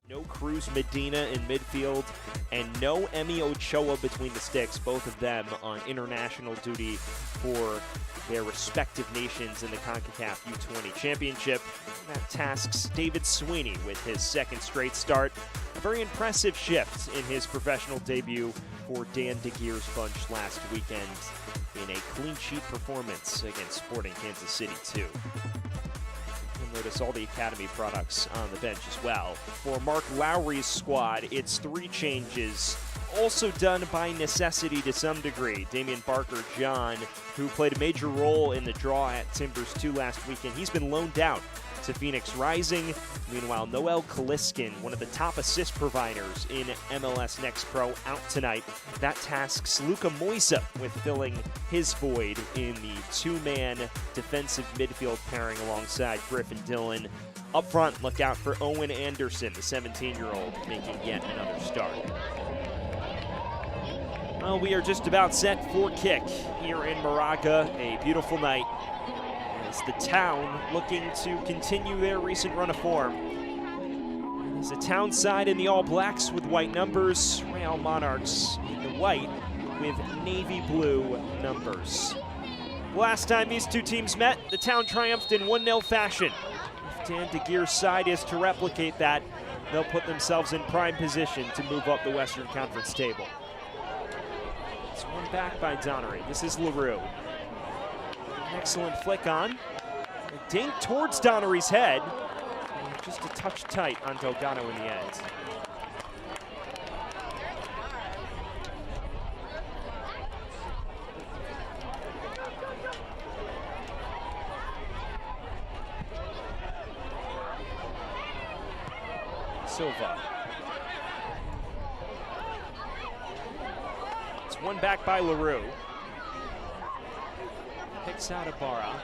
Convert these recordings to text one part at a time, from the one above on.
No Cruz Medina in midfield, and no Emi Ochoa between the sticks, both of them on international duty for their respective nations in the CONCACAF U20 Championship. That tasks David Sweeney with his second straight start. A very impressive shift in his professional debut for Dan DeGear's bunch last weekend in a clean sheet performance against Sporting Kansas City 2. You'll notice all the academy products on the bench as well. For Mark Lowry's squad, it's 3 changes, also done by necessity to some degree. Damian Barker-John, who played a major role in the draw at Timbers 2 last weekend, he's been loaned out to Phoenix Rising. Meanwhile, Noel Kaliskin, one of the top assist providers in MLS Next Pro, out tonight. That tasks Luka Moisa with filling his void in the 2-man defensive midfield pairing alongside Griffin Dillon. Up front, look out for Owen Anderson, the 17-year-old, making yet another start. Well, we are just about set for kick here in Moraga. A beautiful night as the town looking to continue their recent run of form. It's a town side in the All Blacks with white numbers, Real Monarchs in the white with navy blue numbers. Last time these two teams met, the town triumphed in 1-0 fashion. If Dan DeGear's side is to replicate that, they'll put themselves in prime position to move up the Western Conference table. It's one back by Donnery. This is LaRue. Excellent flick on. A dink towards Donnery's head. And just a touch tight on Delgado in the end. Silva. It's one back by LaRue. Picks out Ibarra.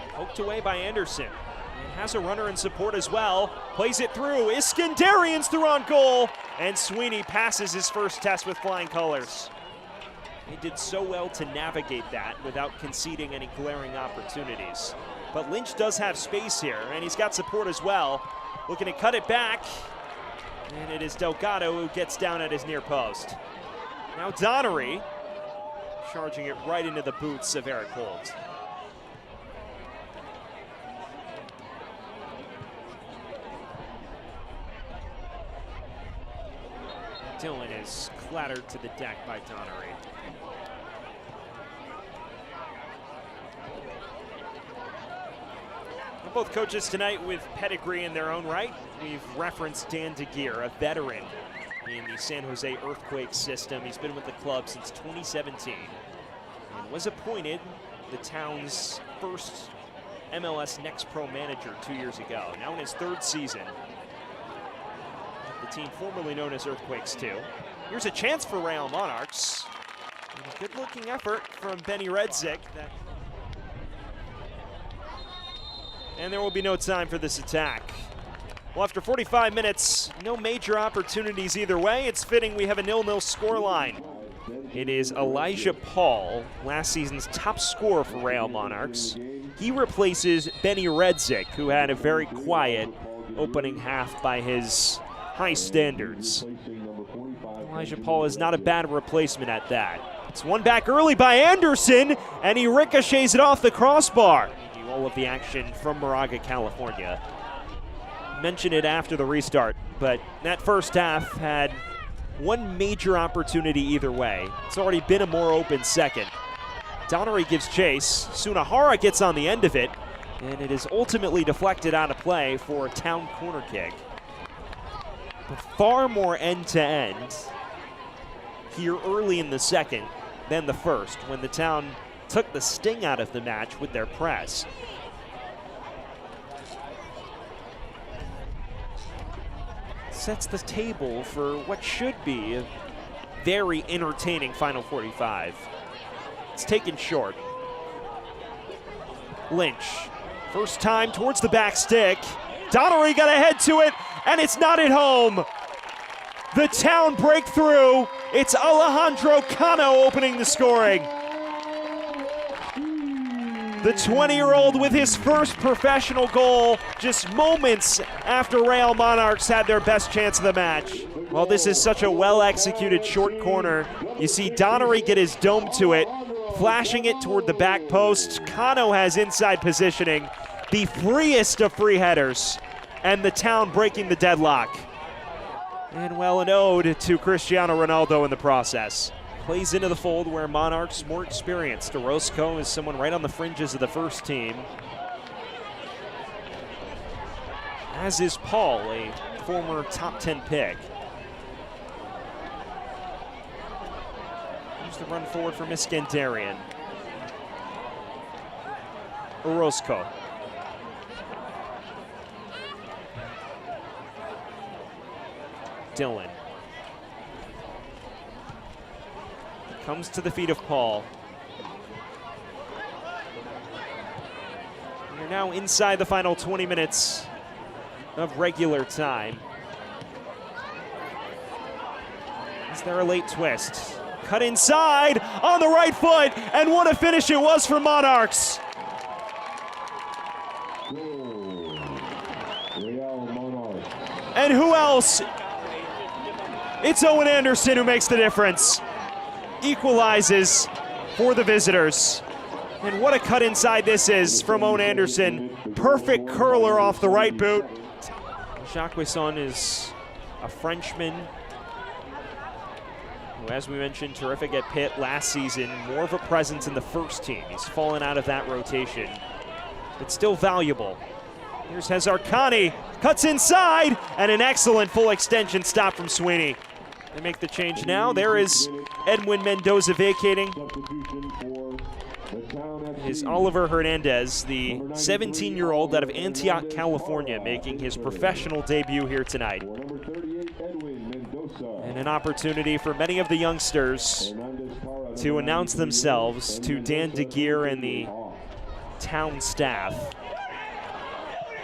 Poked away by Anderson. And has a runner in support as well. Plays it through. Iskandarian's through on goal. And Sweeney passes his first test with flying colors. He did so well to navigate that without conceding any glaring opportunities. But Lynch does have space here, and he's got support as well. Looking to cut it back. And it is Delgado who gets down at his near post. Now Donnery, charging it right into the boots of Eric Holt. Dillon is clattered to the deck by Donnery. Both coaches tonight with pedigree in their own right. We've referenced Dan DeGear, a veteran in the San Jose Earthquake system. He's been with the club since 2017 and was appointed the town's first MLS Next Pro manager 2 years ago. Now in his 3rd season, the team formerly known as Earthquakes 2. Here's a chance for Real Monarchs. And a good-looking effort from Benny Redzik. And there will be no time for this attack. Well, after 45 minutes, no major opportunities either way. It's fitting we have a 0-0 scoreline. It is Elijah Paul, last season's top scorer for Real Monarchs. He replaces Benny Redzik, who had a very quiet opening half by his high standards. Elijah Paul is not a bad replacement at that. It's one back early by Anderson, and he ricochets it off the crossbar. All of the action from Moraga, California. Mentioned it after the restart, but that first half had one major opportunity either way. It's already been a more open second. Donnery gives chase. Sunahara gets on the end of it, and it is ultimately deflected out of play for a town corner kick. But far more end-to-end here early in the second than the first, when the town took the sting out of the match with their press. Sets the table for what should be a very entertaining final 45. It's taken short. Lynch, first time towards the back stick. Donnery got ahead to it, and it's not at home. The town breakthrough. It's Alejandro Cano opening the scoring. The 20-year-old with his first professional goal just moments after Real Monarchs had their best chance of the match. Well, this is such a well-executed short corner. You see Donnery get his dome to it, flashing it toward the back post. Cano has inside positioning, the freest of free headers, and the Town breaking the deadlock. And well, an ode to Cristiano Ronaldo in the process. Plays into the fold where Monarchs more experienced. Orozco is someone right on the fringes of the first team. As is Paul, a former top 10 pick. Here's the run forward for Iskandarian. Orozco. Dylan. Comes to the feet of Paul. We're now inside the final 20 minutes of regular time. Is there a late twist? Cut inside on the right foot, and what a finish it was for Monarchs. And who else? It's Owen Anderson who makes the difference. Equalizes for the visitors. And what a cut inside this is from Owen Anderson. Perfect curler off the right boot. Jacques is a Frenchman who, as we mentioned, terrific at Pitt last season. More of a presence in the first team. He's fallen out of that rotation, but still valuable. Here's Hezarkhani, cuts inside, and an excellent full extension stop from Sweeney. They make the change now. There is Edwin Mendoza vacating. It is Oliver Hernandez, the 17-year-old out of Antioch, California, making his professional debut here tonight. And an opportunity for many of the youngsters to announce themselves to Dan DeGeer and the Town staff.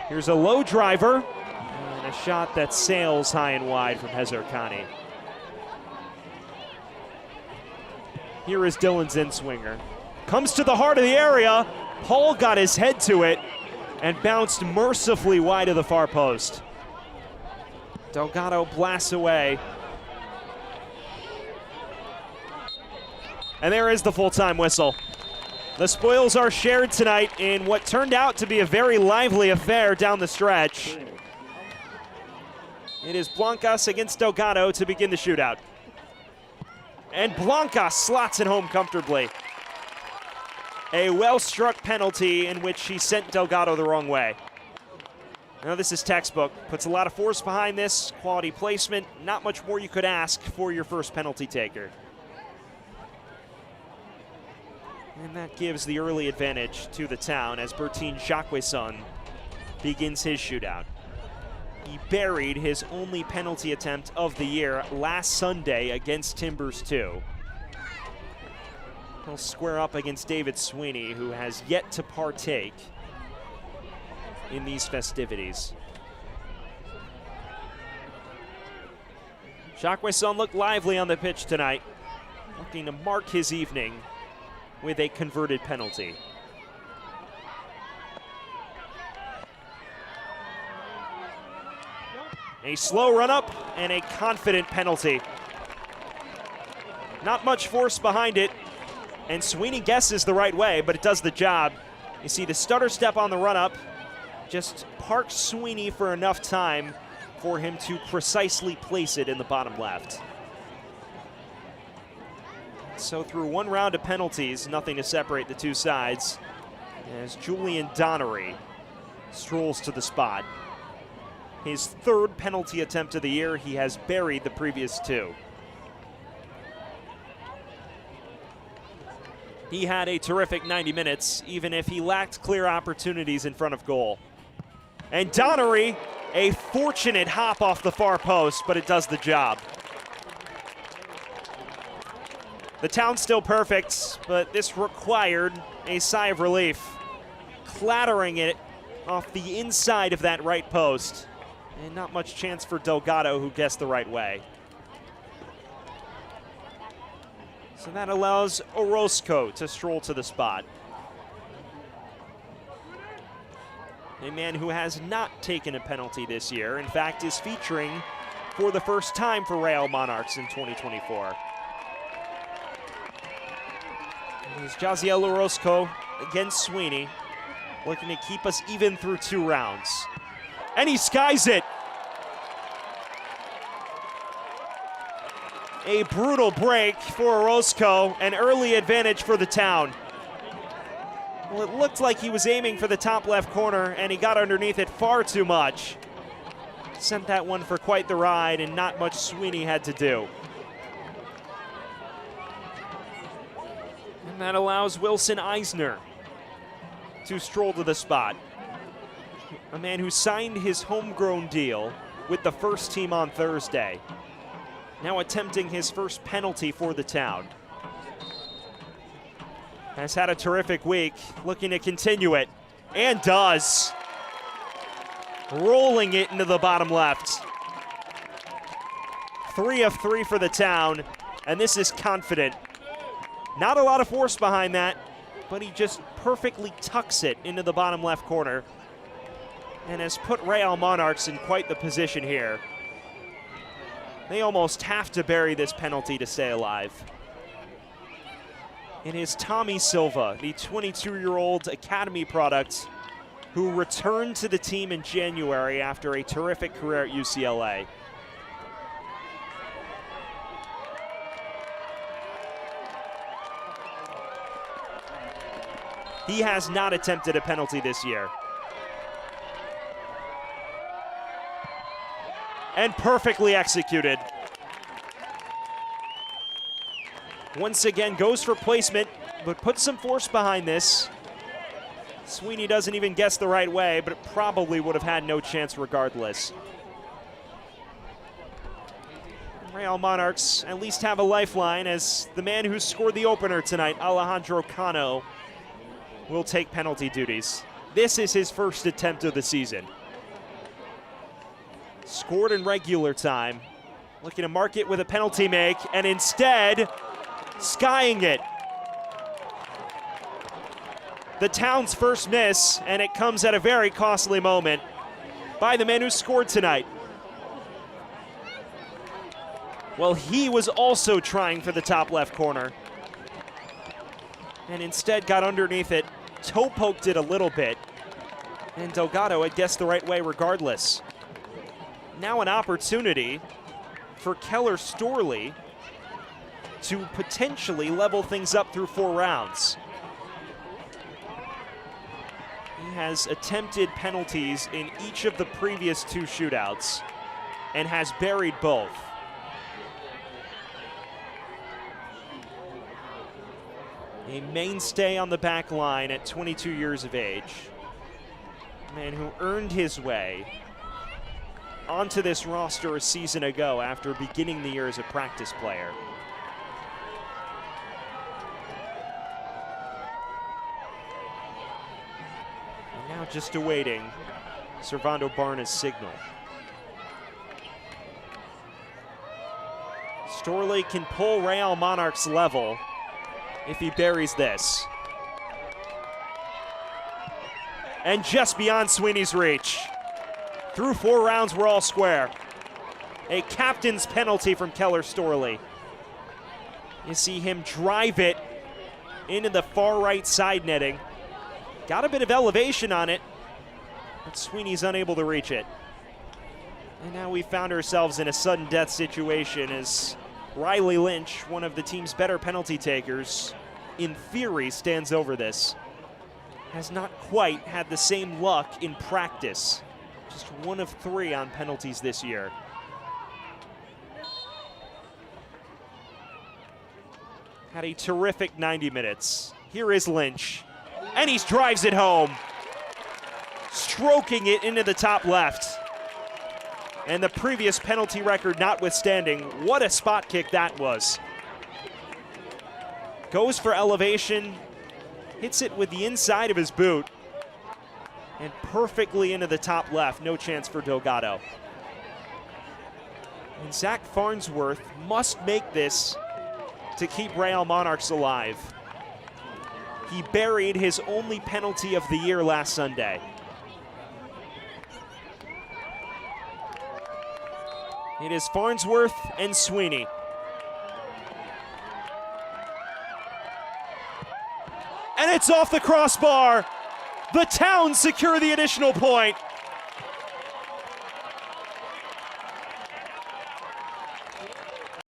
Here's a low driver, and a shot that sails high and wide from Hezarkhani. Here is Dylan's in-swinger. Comes to the heart of the area. Paul got his head to it and bounced mercifully wide of the far post. Delgado blasts away. And there is the full-time whistle. The spoils are shared tonight in what turned out to be a very lively affair down the stretch. It is Blancas against Delgado to begin the shootout. And Blancas slots it home comfortably. A well-struck penalty in which he sent Delgado the wrong way. Now this is textbook. Puts a lot of force behind this. Quality placement. Not much more you could ask for your first penalty taker. And that gives the early advantage to the Town as Bertin Jacquesson begins his shootout. He buried his only penalty attempt of the year last Sunday against Timbers 2. He'll square up against David Sweeney, who has yet to partake in these festivities. Jacquesson looked lively on the pitch tonight, looking to mark his evening with a converted penalty. A slow run-up and a confident penalty. Not much force behind it, and Sweeney guesses the right way, but it does the job. You see the stutter step on the run-up just parks Sweeney for enough time for him to precisely place it in the bottom left. So through one round of penalties, nothing to separate the two sides, as Julian Donnery strolls to the spot. His third penalty attempt of the year. He has buried the previous two. He had a terrific 90 minutes, even if he lacked clear opportunities in front of goal. And Donnery, a fortunate hop off the far post, but it does the job. The Town's still perfect, but this required a sigh of relief. Clattering it off the inside of that right post. And not much chance for Delgado, who guessed the right way. So that allows Orozco to stroll to the spot. a man who has not taken a penalty this year. In fact, is featuring for the first time for Real Monarchs in 2024. It's Jaziel Orozco against Sweeney, looking to keep us even through 2 rounds. And he skies it. A brutal break for Orozco, an early advantage for the town. Well, it looked like he was aiming for the top left corner, and he got underneath it far too much. Sent that one for quite the ride, and not much Sweeney had to do. And that allows Wilson Eisner to stroll to the spot. A man who signed his homegrown deal with the first team on Thursday. Now attempting his first penalty for the town. Has had a terrific week, looking to continue it, and does. Rolling it into the bottom left. 3 of 3 for the town, and this is confident. Not a lot of force behind that, but he just perfectly tucks it into the bottom left corner and has put Real Monarchs in quite the position here. They almost have to bury this penalty to stay alive. It is Tommy Silva, the 22-year-old academy product who returned to the team in January after a terrific career at UCLA. He has not attempted a penalty this year. And perfectly executed. Once again, goes for placement, but puts some force behind this. Sweeney doesn't even guess the right way, but it probably would have had no chance regardless. Real Monarchs at least have a lifeline, as the man who scored the opener tonight, Alejandro Cano, will take penalty duties. This is his first attempt of the season. Scored in regular time, looking to mark it with a penalty make, and instead, skying it. The town's first miss, and it comes at a very costly moment by the man who scored tonight. Well, he was also trying for the top left corner, and instead got underneath it, toe poked it a little bit, and Delgado had guessed the right way regardless. Now an opportunity for Keller Storley to potentially level things up through 4 rounds. He has attempted penalties in each of the previous 2 shootouts and has buried both. A mainstay on the back line at 22 years of age. A man who earned his way onto this roster a season ago after beginning the year as a practice player. And now just awaiting Servando Barna's signal. Storley can pull Real Monarchs level if he buries this. And just beyond Sweeney's reach. Through 4 rounds, we're all square. A captain's penalty from Keller Storley. You see him drive it into the far right side netting. Got a bit of elevation on it, but Sweeney's unable to reach it. And now we found ourselves in a sudden death situation as Riley Lynch, one of the team's better penalty takers, in theory stands over this. Has not quite had the same luck in practice. Just 1 of 3 on penalties this year. Had a terrific 90 minutes. Here is Lynch, and he drives it home. Stroking it into the top left. And the previous penalty record notwithstanding, what a spot kick that was. Goes for elevation, hits it with the inside of his boot, and perfectly into the top left. No chance for Delgado. And Zach Farnsworth must make this to keep Real Monarchs alive. He buried his only penalty of the year last Sunday. It is Farnsworth and Sweeney. And it's off the crossbar. The Towns secure the additional point.